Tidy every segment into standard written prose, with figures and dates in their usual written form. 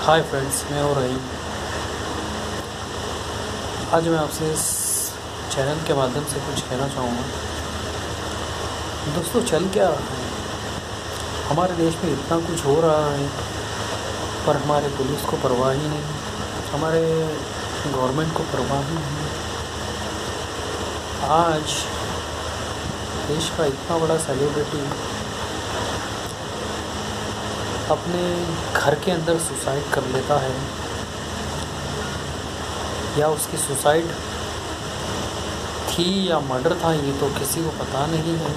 Hi friends, मैं हो रही। आज मैं आपसे इस चैनल के माध्यम से कुछ कहना चाहूँगा। दोस्तों, चल क्या रहा है? हमारे देश में इतना कुछ हो रहा है, पर हमारे पुलिस को परवाह ही नहीं, हमारे गवर्नमेंट को परवाह ही नहीं। आज देश का इतना बड़ा सेलिब्रिटी अपने घर के अंदर सुसाइड कर लेता है, या उसकी सुसाइड थी या मर्डर था, ये तो किसी को पता नहीं है।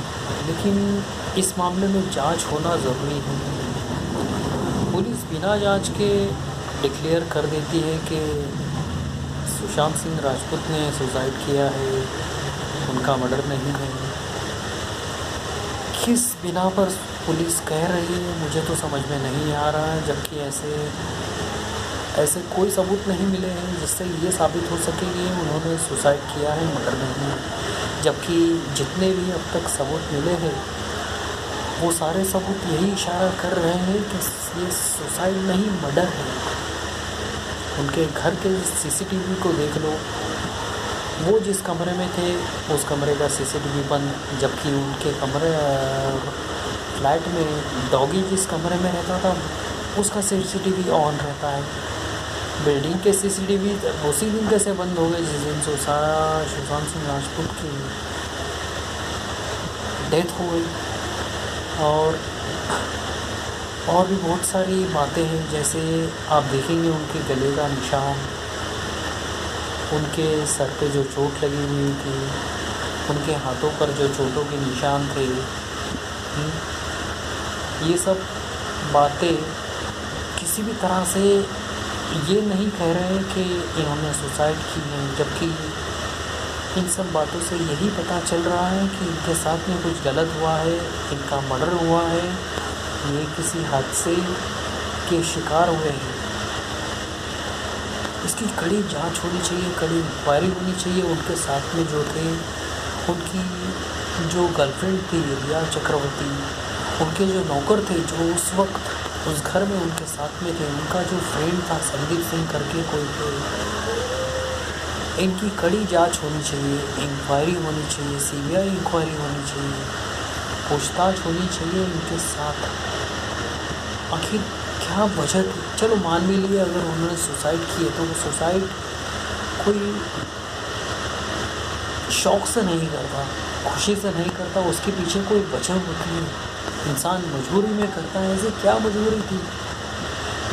लेकिन इस मामले में जांच होना ज़रूरी है। पुलिस बिना जांच के डिक्लेयर कर देती है कि सुशांत सिंह राजपूत ने सुसाइड किया है, उनका मर्डर नहीं है। किस बिना पर पुलिस कह रही है मुझे तो समझ में नहीं आ रहा है, जबकि ऐसे कोई सबूत नहीं मिले हैं जिससे ये साबित हो सके कि उन्होंने सुसाइड किया है, मर्डर नहीं है। जबकि जितने भी अब तक सबूत मिले हैं वो सारे सबूत यही इशारा कर रहे हैं कि ये सुसाइड नहीं, मर्डर है। उनके घर के सीसीटीवी को देख लो, वो जिस कमरे में थे उस कमरे का सीसीटीवी बंद, जबकि उनके कमरे फ्लैट में डॉगी जिस कमरे में रहता था उसका सीसीटीवी ऑन रहता है। बिल्डिंग के सीसीटीवी उसी दिन कैसे बंद हो गए जिस दिन सुशांत सिंह राजपूत की डेथ हो गई। और भी बहुत सारी बातें हैं, जैसे आप देखेंगे उनके गले का निशान, उनके सर पे जो चोट लगी हुई थी, उनके हाथों पर जो चोटों के निशान थे, ये सब बातें किसी भी तरह से ये नहीं कह रहे हैं कि इन्होंने सुसाइड की है। जबकि इन सब बातों से यही पता चल रहा है कि इनके साथ में कुछ गलत हुआ है, इनका मर्डर हुआ है, ये किसी हादसे के शिकार हुए हैं। इसकी कड़ी जांच होनी चाहिए, कड़ी इंक्वायरी होनी चाहिए। उनके साथ में जो थे, उनकी जो गर्लफ्रेंड थी रिया चक्रवर्ती, उनके जो नौकर थे जो उस वक्त उस घर में उनके साथ में थे, उनका जो फ्रेंड था संदीप सिंह करके कोई थे, इनकी कड़ी जांच होनी चाहिए, इंक्वायरी होनी चाहिए, सीबीआई इंक्वायरी होनी चाहिए, पूछताछ होनी चाहिए इनके साथ। आखिर क्या वजह थी? चलो मान भी लिए अगर उन्होंने सुसाइड किए तो वो सुसाइड कोई शौक़ से नहीं करता, खुशी से नहीं करता, उसके पीछे कोई वजह होती है। इंसान मजबूरी में करता है। ऐसे क्या मजबूरी थी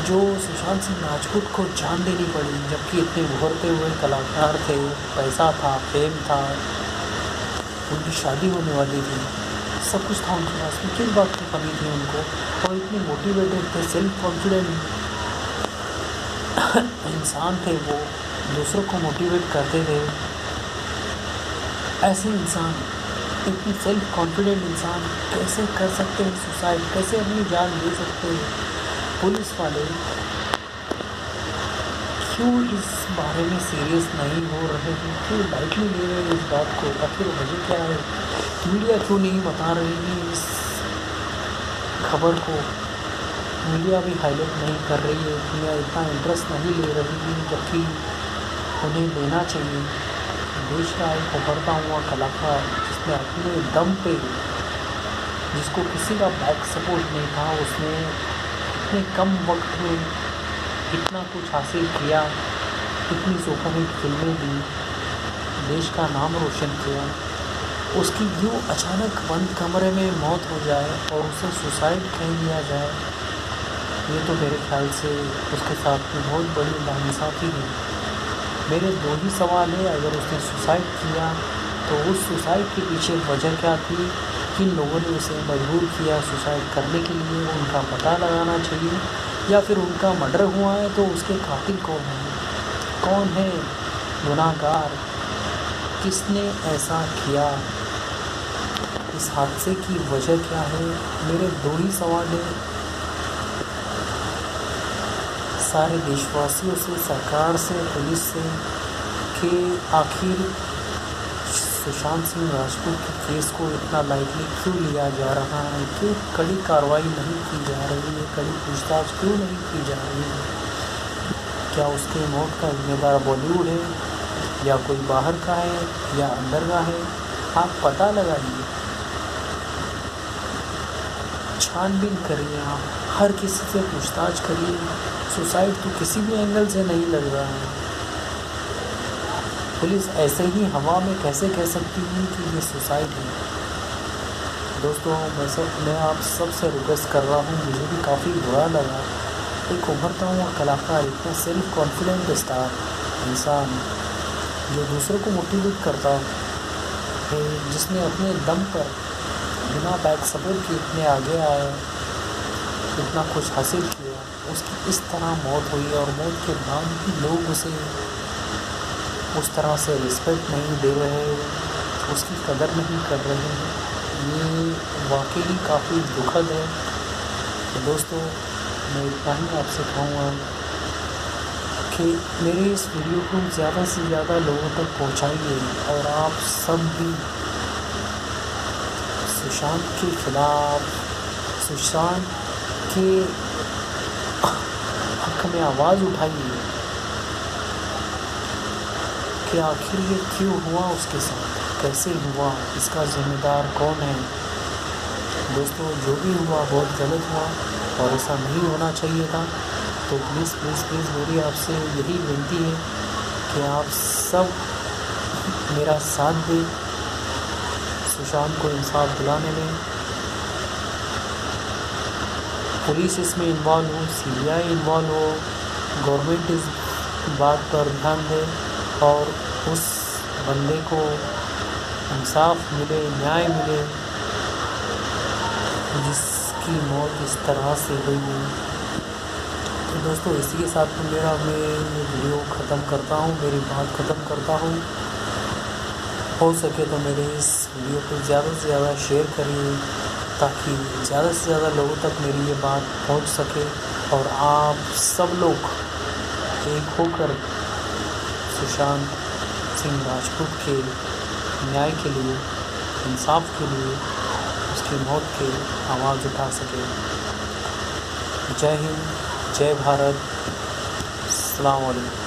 जो सुशांत सिंह राजपूत को जान देनी पड़ी, जबकि इतने उभरते हुए कलाकार थे, पैसा था, फेम था, उनकी शादी होने वाली थी, सब कुछ था उनके पास में, किस बात की कमी थी उनको? और इतने मोटिवेटेड थे, सेल्फ कॉन्फिडेंट इंसान थे, वो दूसरों को मोटिवेट करते थे। ऐसे इंसान, इतनी सेल्फ कॉन्फिडेंट इंसान कैसे कर सकते हैं सुसाइड? कैसे अपनी जान दे सकते हैं? पुलिस वाले क्यों इस बारे में सीरियस नहीं हो रहे हैं? क्यों लाइटली ले रहे हैं इस बात को? आखिर वजह क्या है? मीडिया क्यों नहीं बता रही है इस खबर को? मीडिया भी हाईलाइट नहीं कर रही है, मीडिया इतना इंटरेस्ट नहीं ले रही है, जबकि उन्हें लेना चाहिए। देश का एक उभरता हुआ कलाकार जिसने अपने दम पे, जिसको किसी का बैक सपोर्ट नहीं था, उसने इतने कम वक्त में इतना कुछ हासिल किया, इतनी सुपरहिट फिल्में दी, देश का नाम रोशन किया, उसकी यूँ अचानक बंद कमरे में मौत हो जाए और उसे सुसाइड कह दिया जाए, ये तो मेरे ख्याल से उसके साथ में बहुत बड़ी नाइंसाफ़ी है। मेरे दो ही सवाल है, अगर उसने सुसाइड किया तो उस सुसाइड के पीछे वजह क्या थी, किन लोगों ने उसे मजबूर किया सुसाइड करने के लिए, उनका पता लगाना चाहिए। या फिर उनका मर्डर हुआ है तो उसके कातिल कौन है गुनाहगार, किसने ऐसा किया, इस हादसे की वजह क्या है? मेरे दो ही सवाल हैं सारे देशवासियों से, सरकार से, पुलिस से, कि आखिर सुशांत सिंह राजपूत के केस को इतना लाइटली क्यों लिया जा रहा है? क्यों कड़ी कार्रवाई नहीं की जा रही है? कड़ी पूछताछ क्यों नहीं की जा रही है? क्या उसके मौत का जिम्मेदार बॉलीवुड है या कोई बाहर का है या अंदर का है? आप पता लगाइए, छानबीन करिए, आप हर किसी से पूछताछ करिए। सुसाइड तो किसी भी एंगल से नहीं लग रहा है। पुलिस ऐसे ही हवा में कैसे कह सकती है कि ये सुसाइड है? दोस्तों, मैं आप सबसे रिक्वेस्ट कर रहा हूँ, मुझे भी काफ़ी बुरा लगा। एक उभरता हुआ कलाकार, इतना सेल्फ कॉन्फिडेंट स्टार इंसान जो दूसरों को मोटिवेट करता है, जिसने अपने दम पर बिना बैक सपोर्ट के इतने आगे आए, इतना कुछ हासिल किया, उसकी इस तरह मौत हुई और मौत के बाद भी लोग उसे उस तरह से रिस्पेक्ट नहीं दे रहे, उसकी कदर नहीं कर रहे हैं। ये वाकई काफ़ी दुखद है। तो दोस्तों, मैं इतना ही आपसे कहूँगा कि मेरे इस वीडियो को ज़्यादा से ज़्यादा लोगों तक पहुँचाइए और आप सब भी सुशांत के खिलाफ, सुशांत के हक में आवाज़ उठाइए कि आखिर ये क्यों हुआ उसके साथ, कैसे हुआ, इसका ज़िम्मेदार कौन है। दोस्तों, जो भी हुआ बहुत गलत हुआ और ऐसा नहीं होना चाहिए था। तो प्लीज़ प्लीज़ प्लीज़ मेरी आपसे यही विनती है कि आप सब मेरा साथ दें, सुशांत को इंसाफ दिलाने में। पुलिस इसमें इन्वॉल्व हो, CBI इन्वॉल्व हो, गवर्नमेंट इस बात पर ध्यान दे और उस बंदे को इंसाफ मिले, न्याय मिले, जिसकी मौत इस तरह से हुई है। तो दोस्तों, इसी के साथ मैं वीडियो ख़त्म करता हूँ, मेरी बात ख़त्म करता हूँ। हो सके तो मेरे इस वीडियो को ज़्यादा से ज़्यादा शेयर करिए ताकि ज़्यादा से ज़्यादा लोगों तक मेरी ये बात पहुँच सके और आप सब लोग एक होकर सुशांत सिंह राजपूत के न्याय के लिए, इंसाफ के लिए, उसकी मौत के आवाज़ उठा सके। जय हिंद, जय भारत, अस्सलाम वालेकुम।